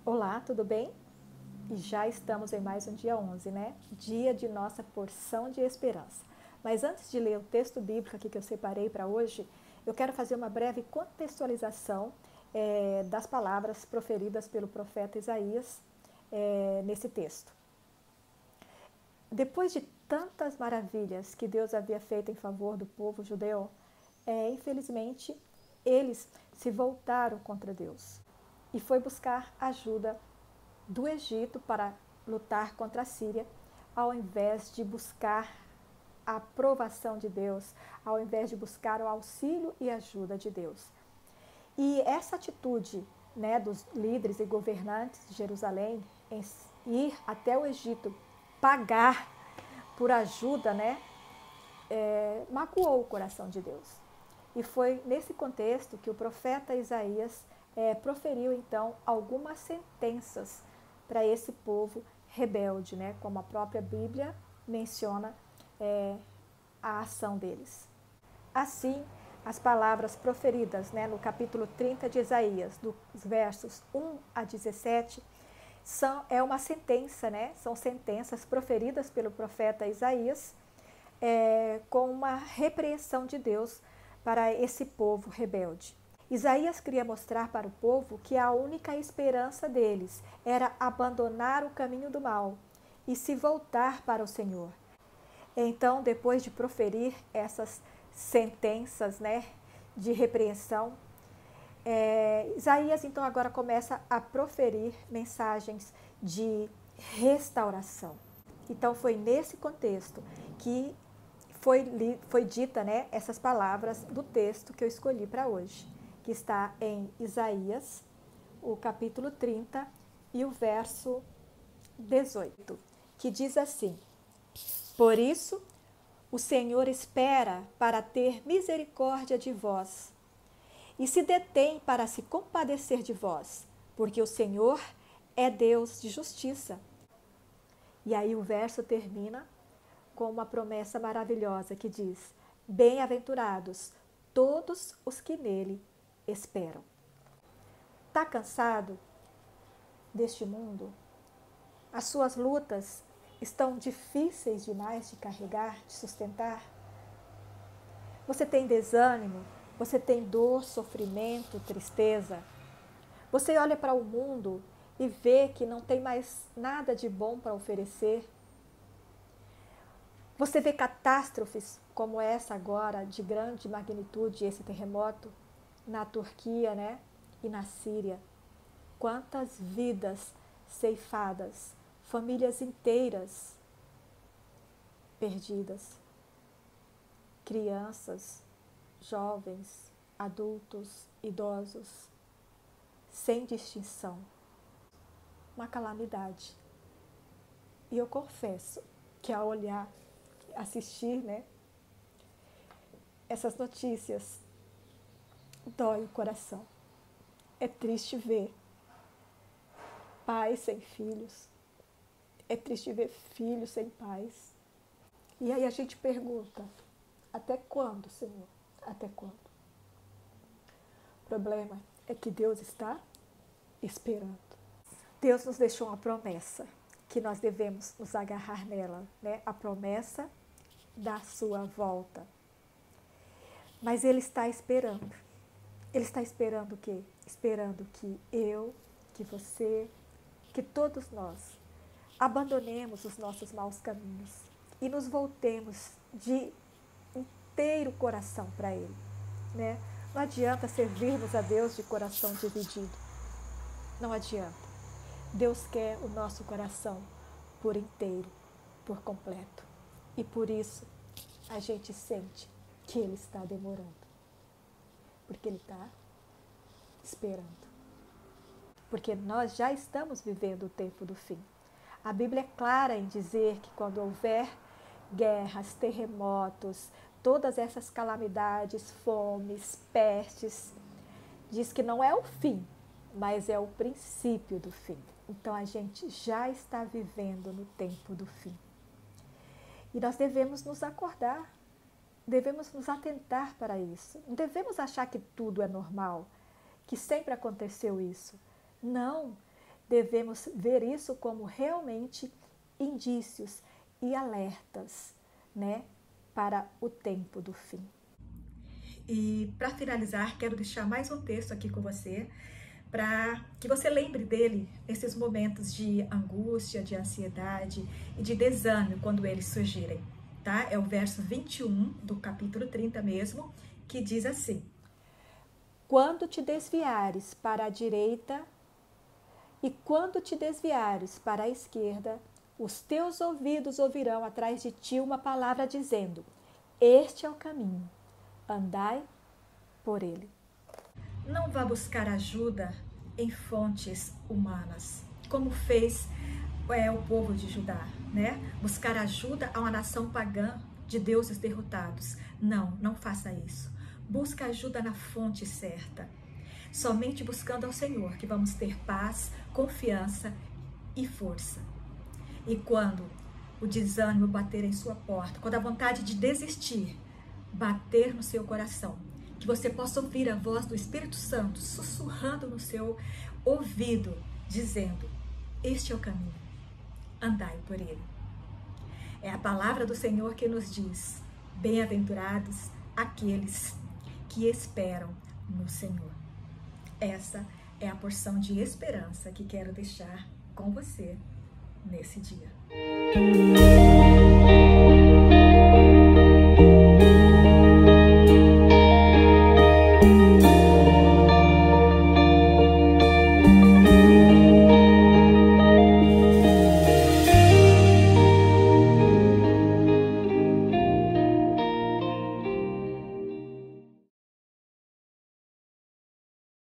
Olá, tudo bem? E já estamos em mais um dia 11, né? Dia de nossa porção de esperança. Mas antes de ler o texto bíblico aqui que eu separei para hoje, eu quero fazer uma breve contextualização das palavras proferidas pelo profeta Isaías nesse texto. Depois de tantas maravilhas que Deus havia feito em favor do povo judeu, infelizmente, eles se voltaram contra Deus e foi buscar ajuda do Egito para lutar contra a Síria, ao invés de buscar a aprovação de Deus, ao invés de buscar o auxílio e ajuda de Deus. E essa atitude, né, dos líderes e governantes de Jerusalém em ir até o Egito pagar por ajuda, né, magoou o coração de Deus. E foi nesse contexto que o profeta Isaías proferiu então algumas sentenças para esse povo rebelde, né? Como a própria Bíblia menciona a ação deles. Assim, as palavras proferidas, né, no capítulo 30 de Isaías, dos versos 1 a 17, é uma sentença, né? São sentenças proferidas pelo profeta Isaías com uma repreensão de Deus para esse povo rebelde. Isaías queria mostrar para o povo que a única esperança deles era abandonar o caminho do mal e se voltar para o Senhor. Então, depois de proferir essas sentenças, né, de repreensão, Isaías então agora começa a proferir mensagens de restauração. Então, foi nesse contexto que foi dita, né, essas palavras do texto que eu escolhi para hoje, que está em Isaías, o capítulo 30 e o verso 18, que diz assim: Por isso, o Senhor espera para ter misericórdia de vós, e se detém para se compadecer de vós, porque o Senhor é Deus de justiça. E aí o verso termina com uma promessa maravilhosa que diz: Bem-aventurados todos os que nele esperam. Está cansado deste mundo? As suas lutas estão difíceis demais de carregar, de sustentar? Você tem desânimo? Você tem dor, sofrimento, tristeza? Você olha para o mundo e vê que não tem mais nada de bom para oferecer? Você vê catástrofes como essa agora, de grande magnitude, esse terremoto na Turquia, né? E na Síria. Quantas vidas ceifadas, famílias inteiras perdidas, crianças, jovens, adultos, idosos, sem distinção. Uma calamidade. E eu confesso que ao olhar, assistir, né, essas notícias, dói o coração. É triste ver pais sem filhos. É triste ver filhos sem pais. E aí a gente pergunta: até quando, Senhor? Até quando? O problema é que Deus está esperando. Deus nos deixou uma promessa que nós devemos nos agarrar nela, né? A promessa da sua volta. Mas Ele está esperando. Ele está esperando o quê? Esperando que eu, que você, que todos nós abandonemos os nossos maus caminhos e nos voltemos de inteiro coração para Ele, né? Não adianta servirmos a Deus de coração dividido. Não adianta. Deus quer o nosso coração por inteiro, por completo. E por isso a gente sente que Ele está demorando. Porque Ele está esperando. Porque nós já estamos vivendo o tempo do fim. A Bíblia é clara em dizer que quando houver guerras, terremotos, todas essas calamidades, fomes, pestes, diz que não é o fim, mas é o princípio do fim. Então a gente já está vivendo no tempo do fim. E nós devemos nos acordar, devemos nos atentar para isso. Não devemos achar que tudo é normal, que sempre aconteceu isso. Não, devemos ver isso como realmente indícios e alertas, né, para o tempo do fim. E para finalizar, quero deixar mais um texto aqui com você, para que você lembre dele nesses momentos de angústia, de ansiedade e de desânimo quando eles surgirem, tá? É o verso 21 do capítulo 30 mesmo, que diz assim: Quando te desviares para a direita e quando te desviares para a esquerda, os teus ouvidos ouvirão atrás de ti uma palavra dizendo: Este é o caminho, andai por ele. Não vá buscar ajuda em fontes humanas, como fez o povo de Judá, né? Buscar ajuda a uma nação pagã de deuses derrotados. Não, não faça isso. Busca ajuda na fonte certa. Somente buscando ao Senhor que vamos ter paz, confiança e força. E quando o desânimo bater em sua porta, quando a vontade de desistir bater no seu coração, que você possa ouvir a voz do Espírito Santo sussurrando no seu ouvido, dizendo: este é o caminho, andai por ele. É a palavra do Senhor que nos diz: bem-aventurados aqueles que esperam no Senhor. Essa é a porção de esperança que quero deixar com você nesse dia.